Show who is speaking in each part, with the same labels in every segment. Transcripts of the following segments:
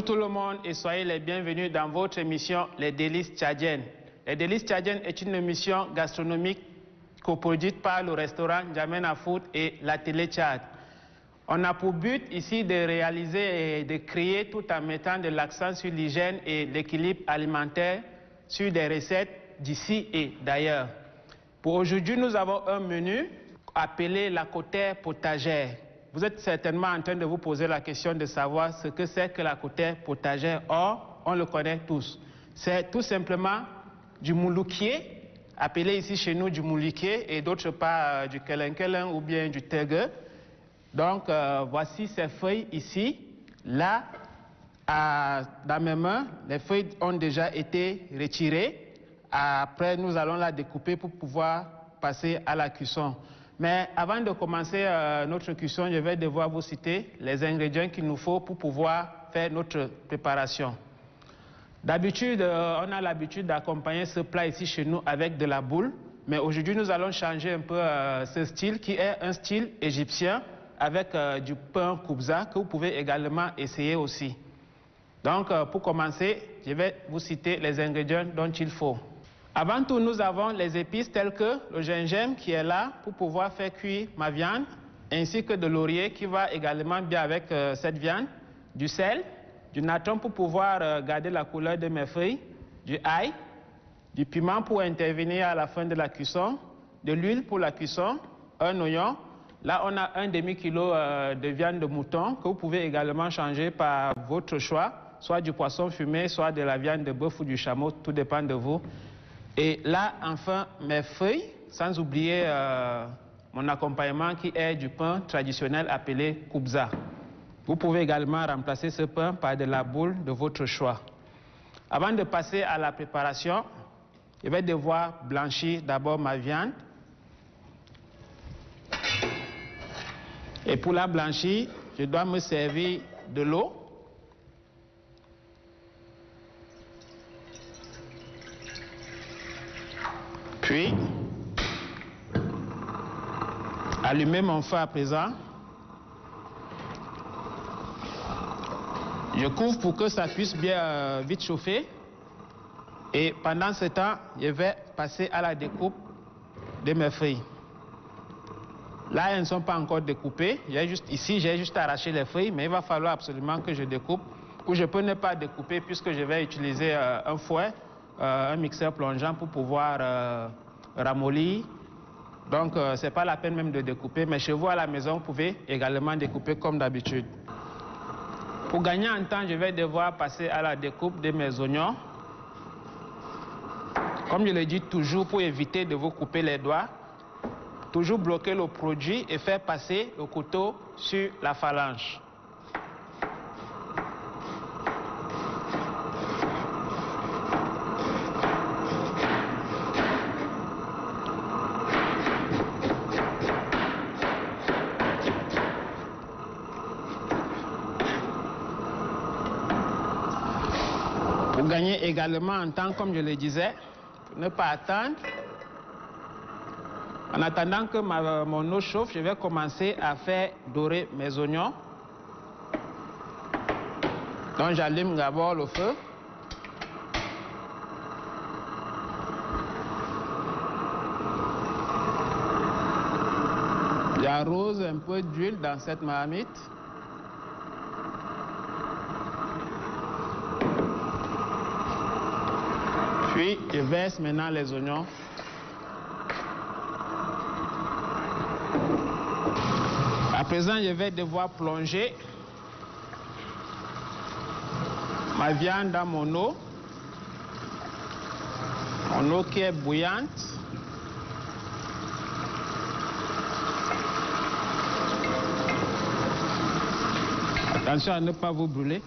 Speaker 1: Bonjour tout le monde et soyez les bienvenus dans votre émission Les Délices Tchadiennes. Les Délices Tchadiennes est une émission gastronomique coproduite par le restaurant N'Djamena Food et la télé Tchad. On a pour but ici de réaliser et de créer tout en mettant de l'accent sur l'hygiène et l'équilibre alimentaire sur des recettes d'ici et d'ailleurs. Pour aujourd'hui, nous avons un menu appelé la côtière potagère. Vous êtes certainement en train de vous poser la question de savoir ce que c'est que la côtière potagère. Or, on le connaît tous. C'est tout simplement du mouloukier, appelé ici chez nous du mouloukier, et d'autre part du kelenkelin ou bien du tegue. Donc, voici ces feuilles ici. Là, dans mes mains, les feuilles ont déjà été retirées. Après, nous allons la découper pour pouvoir passer à la cuisson. Mais avant de commencer notre cuisson, je vais devoir vous citer les ingrédients qu'il nous faut pour pouvoir faire notre préparation. D'habitude, on a l'habitude d'accompagner ce plat ici chez nous avec de la boule. Mais aujourd'hui, nous allons changer un peu ce style qui est un style égyptien avec du pain koubza que vous pouvez également essayer aussi. Donc, pour commencer, je vais vous citer les ingrédients dont il faut. Avant tout, nous avons les épices telles que le gingembre qui est là pour pouvoir faire cuire ma viande, ainsi que de laurier qui va également bien avec cette viande, du sel, du natron pour pouvoir garder la couleur de mes feuilles, du ail, du piment pour intervenir à la fin de la cuisson, de l'huile pour la cuisson, un oignon. Là, on a un demi-kilo de viande de mouton que vous pouvez également changer par votre choix, soit du poisson fumé, soit de la viande de bœuf ou du chameau, tout dépend de vous. Et là, enfin, mes feuilles, sans oublier mon accompagnement qui est du pain traditionnel appelé koubza. Vous pouvez également remplacer ce pain par de la boule de votre choix. Avant de passer à la préparation, je vais devoir blanchir d'abord ma viande. Et pour la blanchir, je dois me servir de l'eau. Puis, allumer mon feu à présent. Je couvre pour que ça puisse bien vite chauffer. Et pendant ce temps, je vais passer à la découpe de mes feuilles. Là, elles ne sont pas encore découpées. Ici, j'ai juste arraché les feuilles, mais il va falloir absolument que je découpe. Ou je peux ne pas découper puisque je vais utiliser un fouet, un mixeur plongeant pour pouvoir ramollir. Donc, ce n'est pas la peine même de découper. Mais chez vous à la maison, vous pouvez également découper comme d'habitude. Pour gagner en temps, je vais devoir passer à la découpe de mes oignons. Comme je le dis toujours, pour éviter de vous couper les doigts, toujours bloquer le produit et faire passer le couteau sur la phalange. Pour gagner également en temps, comme je le disais, pour ne pas attendre. En attendant que mon eau chauffe, je vais commencer à faire dorer mes oignons. Donc j'allume d'abord le feu. J'arrose un peu d'huile dans cette marmite. Puis je verse maintenant les oignons. À présent, je vais devoir plonger ma viande dans mon eau qui est bouillante. Attention à ne pas vous brûler.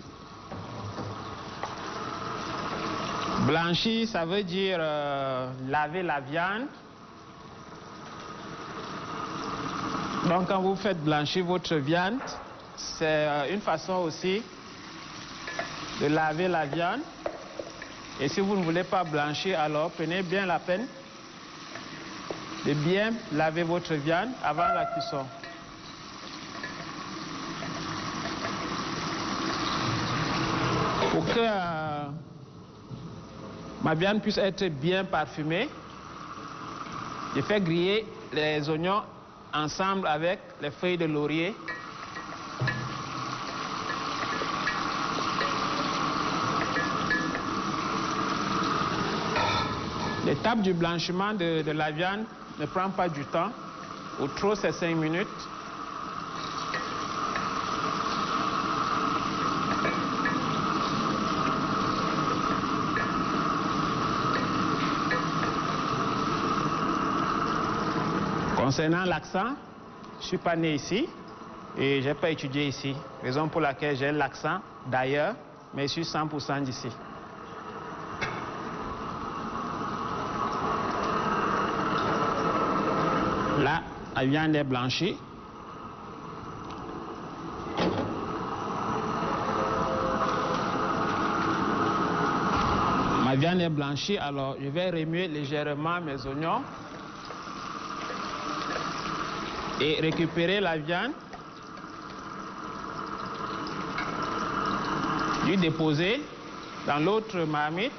Speaker 1: Blanchir, ça veut dire laver la viande. Donc quand vous faites blanchir votre viande, c'est une façon aussi de laver la viande. Et si vous ne voulez pas blanchir, alors prenez bien la peine de bien laver votre viande avant la cuisson. Pour que ma viande puisse être bien parfumée, je fais griller les oignons ensemble avec les feuilles de laurier. L'étape du blanchiment de la viande ne prend pas du temps. Au trop, c'est 5 minutes. Concernant l'accent, je ne suis pas né ici et je n'ai pas étudié ici. Raison pour laquelle j'ai l'accent d'ailleurs, mais je suis 100% d'ici. Là, la viande est blanchie. Ma viande est blanchie, alors je vais remuer légèrement mes oignons et récupérer la viande, lui déposer dans l'autre marmite.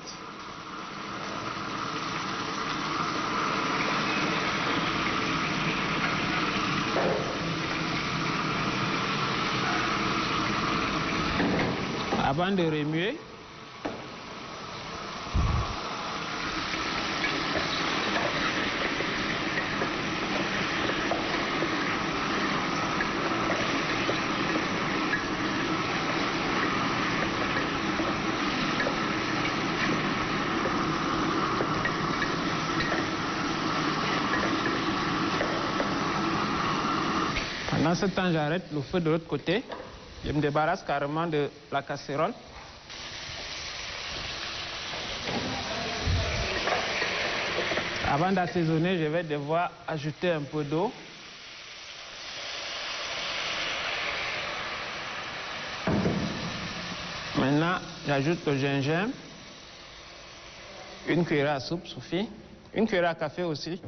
Speaker 1: Avant de remuer, pendant ce temps, j'arrête le feu de l'autre côté. Je me débarrasse carrément de la casserole. Avant d'assaisonner, je vais devoir ajouter un peu d'eau. Maintenant, j'ajoute le gingembre. Une cuillère à soupe suffit. Une cuillère à café aussi.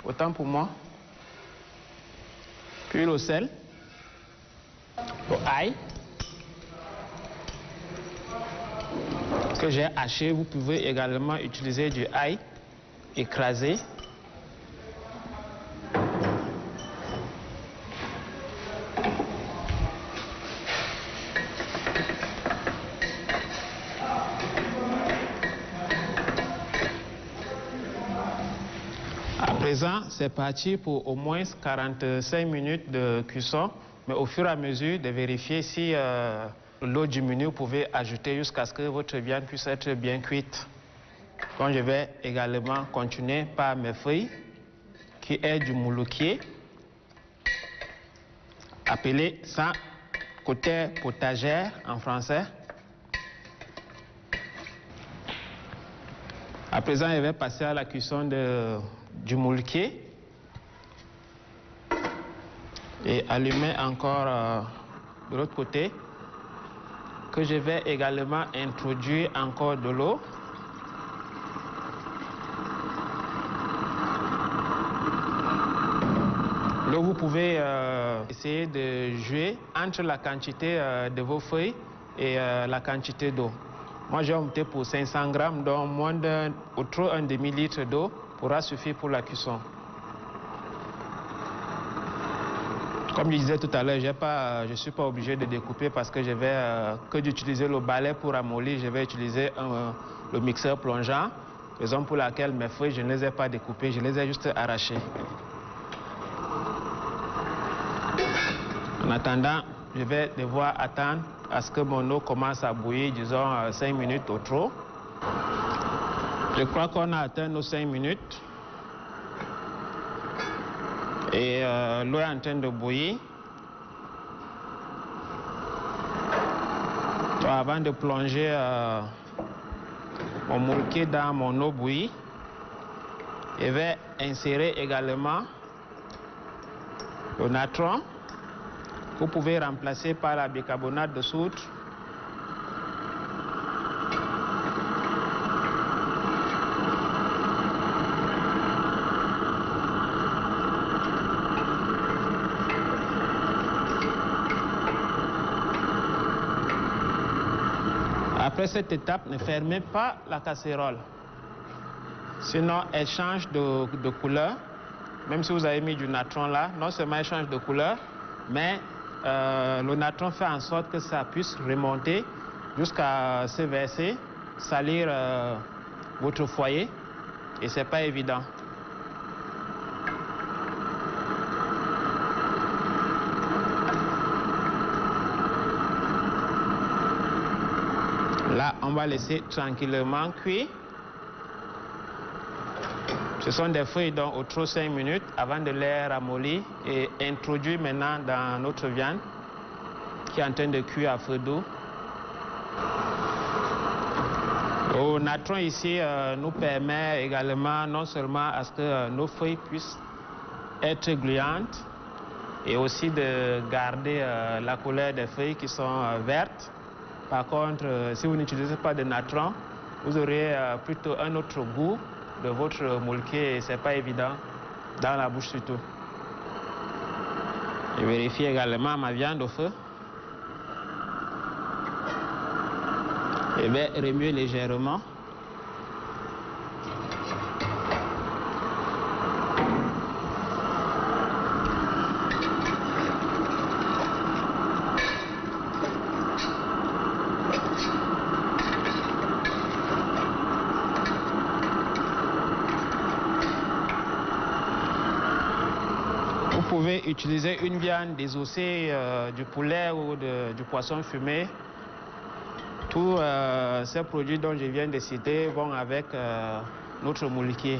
Speaker 1: Autant pour moi. Puis le sel. Le ail que j'ai haché. Vous pouvez également utiliser du ail écrasé. À présent, c'est parti pour au moins 45 minutes de cuisson. Mais au fur et à mesure de vérifier si l'eau diminue, vous pouvez ajouter jusqu'à ce que votre viande puisse être bien cuite. Donc je vais également continuer par mes feuilles, qui est du mouloukier, appelé ça côté potagère en français. À présent, je vais passer à la cuisson du mouloukier. Et allumer encore de l'autre côté, que je vais également introduire encore de l'eau. L'eau, vous pouvez essayer de jouer entre la quantité de vos feuilles et la quantité d'eau. Moi, j'ai opté pour 500 grammes, donc moins ou trop un demi-litre d'eau pourra suffire pour la cuisson. Comme je disais tout à l'heure, je ne suis pas obligé de découper parce que je vais que d'utiliser le balai pour ramollir. Je vais utiliser le mixeur plongeant, raison pour laquelle mes feuilles, je ne les ai pas découpées, je les ai juste arrachées. En attendant, je vais devoir attendre à ce que mon eau commence à bouillir, disons 5 minutes au trop. Je crois qu'on a atteint nos 5 minutes. Et l'eau est en train de bouillir. Donc, avant de plonger mon mouloukier dans mon eau bouillie, je vais insérer également le natron. Vous pouvez remplacer par la bicarbonate de soude. Après cette étape, ne fermez pas la casserole. Sinon, elle change de couleur. Même si vous avez mis du natron là, non seulement elle change de couleur, mais le natron fait en sorte que ça puisse remonter jusqu'à se verser, salir votre foyer. Et c'est pas évident. Là, on va laisser tranquillement cuire. Ce sont des feuilles donc au trop 5 minutes avant de les ramollir et introduire maintenant dans notre viande qui est en train de cuire à feu doux. Le natron ici nous permet également non seulement à ce que nos feuilles puissent être gluantes et aussi de garder la couleur des feuilles qui sont vertes. Par contre, si vous n'utilisez pas de natron, vous aurez plutôt un autre goût de votre moulquet et ce n'est pas évident dans la bouche surtout. Je vérifie également ma viande au feu. Je vais remuer légèrement. Vous pouvez utiliser une viande désossée du poulet ou du poisson fumé. Tous ces produits dont je viens de citer vont avec notre moulquet.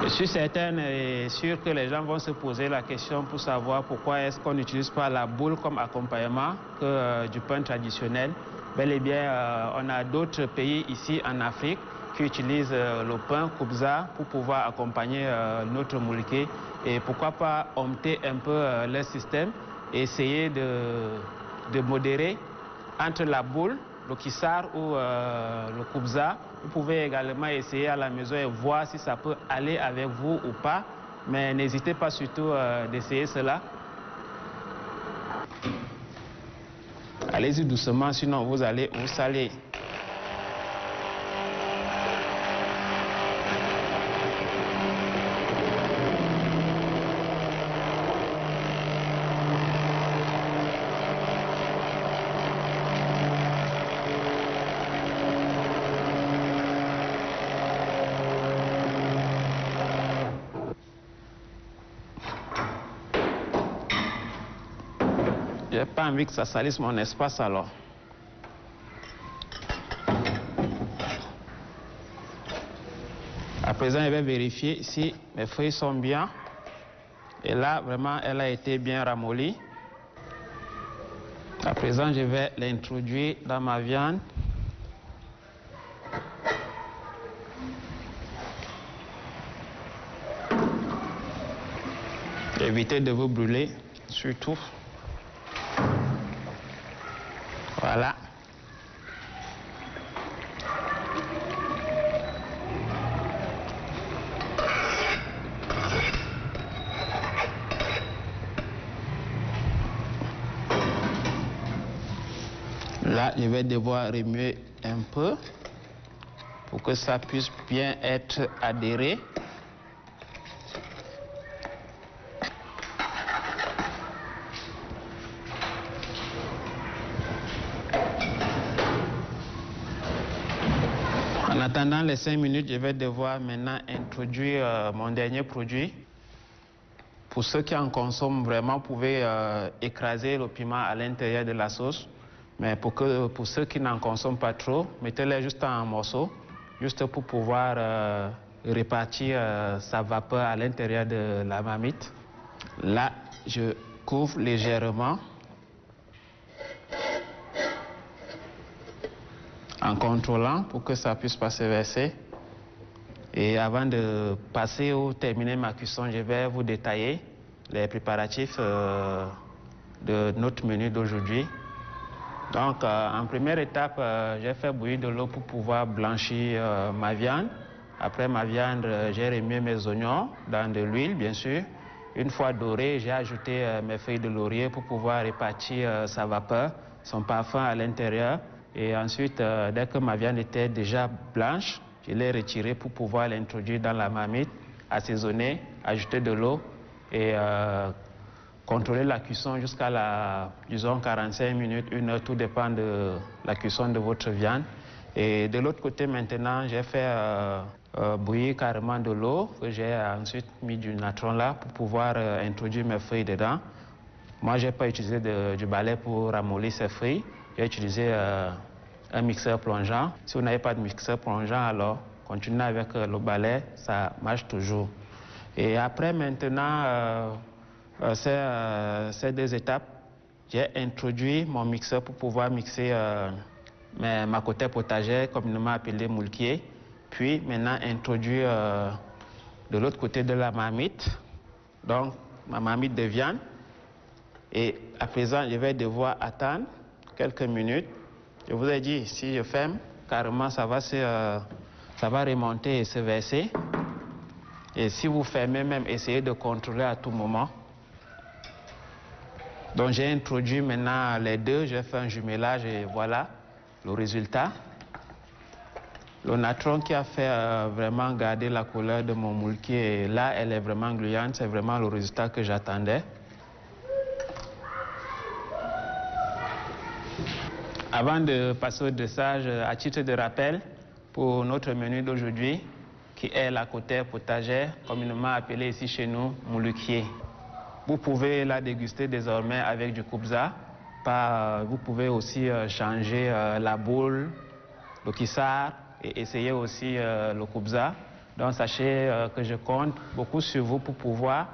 Speaker 1: Je suis certaine et sûr que les gens vont se poser la question pour savoir pourquoi est-ce qu'on n'utilise pas la boule comme accompagnement que du pain traditionnel. Bel et bien, on a d'autres pays ici en Afrique qui utilisent le pain kubza pour pouvoir accompagner notre moulquet. Et pourquoi pas omter un peu le système et essayer de modérer entre la boule, le kissar ou le kubza. Vous pouvez également essayer à la maison et voir si ça peut aller avec vous ou pas. Mais n'hésitez pas surtout d'essayer cela. Allez-y doucement, sinon vous allez vous saler. Je n'ai pas envie que ça salisse mon espace alors. À présent, je vais vérifier si mes feuilles sont bien. Et là, vraiment, elle a été bien ramollie. À présent, je vais l'introduire dans ma viande. Évitez de vous brûler, surtout. Voilà. Là, je vais devoir remuer un peu pour que ça puisse bien être adhéré. En attendant les 5 minutes, je vais devoir maintenant introduire mon dernier produit. Pour ceux qui en consomment vraiment, vous pouvez écraser le piment à l'intérieur de la sauce. Mais pour ceux qui n'en consomment pas trop, mettez-les juste en morceaux, juste pour pouvoir répartir sa vapeur à l'intérieur de la marmite. Là, je couvre légèrement en contrôlant pour que ça puisse pas se verser. Et avant de passer ou terminer ma cuisson, je vais vous détailler les préparatifs de notre menu d'aujourd'hui. Donc, en première étape, j'ai fait bouillir de l'eau pour pouvoir blanchir ma viande. Après ma viande, j'ai remis mes oignons dans de l'huile, bien sûr. Une fois doré, j'ai ajouté mes feuilles de laurier pour pouvoir répartir sa vapeur, son parfum à l'intérieur. Et ensuite, dès que ma viande était déjà blanche, je l'ai retirée pour pouvoir l'introduire dans la marmite, assaisonner, ajouter de l'eau et contrôler la cuisson jusqu'à disons 45 minutes, 1 heure, tout dépend de la cuisson de votre viande. Et de l'autre côté maintenant, j'ai fait bouillir carrément de l'eau, que j'ai ensuite mis du natron là pour pouvoir introduire mes feuilles dedans. Moi, je n'ai pas utilisé du balai pour ramollir ces feuilles, j'ai utilisé un mixeur plongeant. Si vous n'avez pas de mixeur plongeant, alors continuez avec le balai, ça marche toujours. Et après maintenant, ces 2 étapes, j'ai introduit mon mixeur pour pouvoir mixer ma côté potagère, communément appelée moulquier, puis maintenant introduire de l'autre côté de la marmite, donc ma marmite de viande. Et à présent, je vais devoir attendre quelques minutes. Je vous ai dit, si je ferme, carrément ça va remonter et se verser. Et si vous fermez même, essayez de contrôler à tout moment. Donc j'ai introduit maintenant les deux, j'ai fait un jumelage et voilà le résultat. Le natron qui a fait vraiment garder la couleur de mon moulquier, là elle est vraiment gluante, c'est vraiment le résultat que j'attendais. Avant de passer au dressage, à titre de rappel, pour notre menu d'aujourd'hui, qui est la côté potagère, communément appelée ici chez nous moulquier. Vous pouvez la déguster désormais avec du kubza. Vous pouvez aussi changer la boule, le kissar et essayer aussi le kubza. Donc sachez que je compte beaucoup sur vous pour pouvoir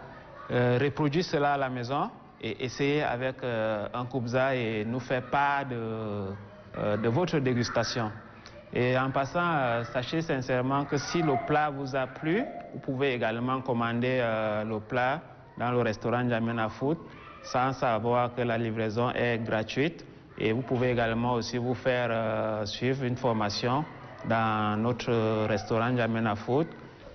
Speaker 1: reproduire cela à la maison et essayer avec un kubza et nous faire part de votre dégustation. Et en passant, sachez sincèrement que si le plat vous a plu, vous pouvez également commander le plat dans le restaurant N'Djamena Food, sans savoir que la livraison est gratuite. Et vous pouvez également aussi vous faire suivre une formation dans notre restaurant N'Djamena Food.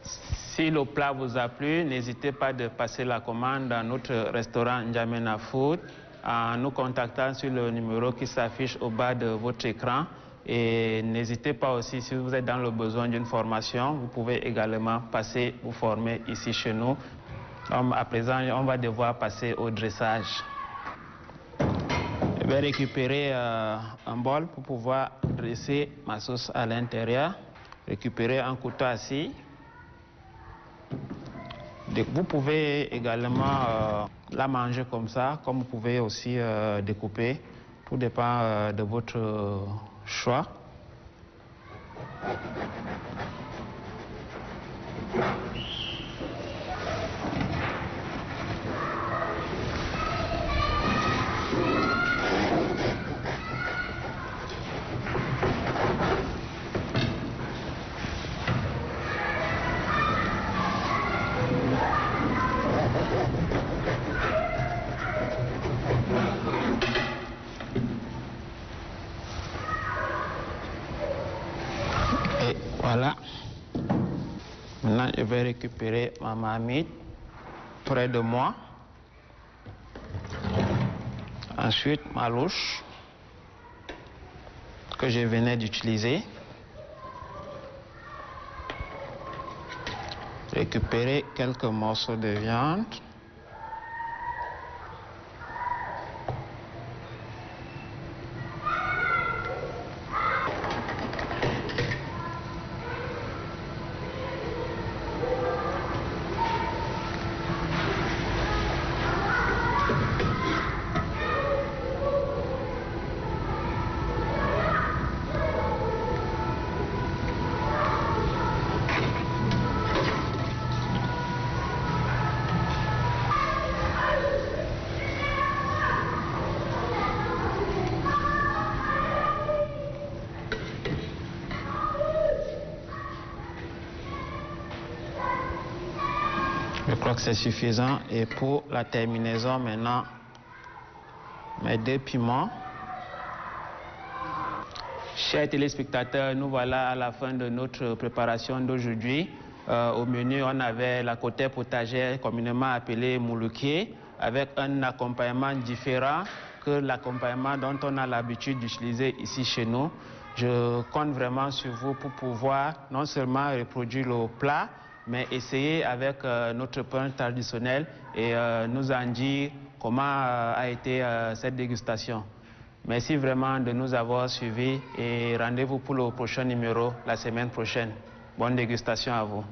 Speaker 1: Si le plat vous a plu, n'hésitez pas de passer la commande dans notre restaurant N'Djamena Food en nous contactant sur le numéro qui s'affiche au bas de votre écran. Et n'hésitez pas aussi, si vous êtes dans le besoin d'une formation, vous pouvez également passer vous former ici chez nous. À présent, on va devoir passer au dressage. Je vais récupérer un bol pour pouvoir dresser ma sauce à l'intérieur. Récupérer un couteau assis. Vous pouvez également la manger comme ça, comme vous pouvez aussi découper. Tout dépend de votre choix. Et voilà. Maintenant, je vais récupérer ma marmite près de moi. Ensuite, ma louche que je venais d'utiliser. Récupérer quelques morceaux de viande. crois que c'est suffisant. Et pour la terminaison maintenant, mes 2 piments. Chers téléspectateurs, nous voilà à la fin de notre préparation d'aujourd'hui. Au menu, on avait la côté potagère, communément appelée moulouké, avec un accompagnement différent que l'accompagnement dont on a l'habitude d'utiliser ici chez nous. Je compte vraiment sur vous pour pouvoir non seulement reproduire le plat, mais essayer avec notre pain traditionnel et nous en dire comment a été cette dégustation. Merci vraiment de nous avoir suivis et rendez-vous pour le prochain numéro la semaine prochaine. Bonne dégustation à vous.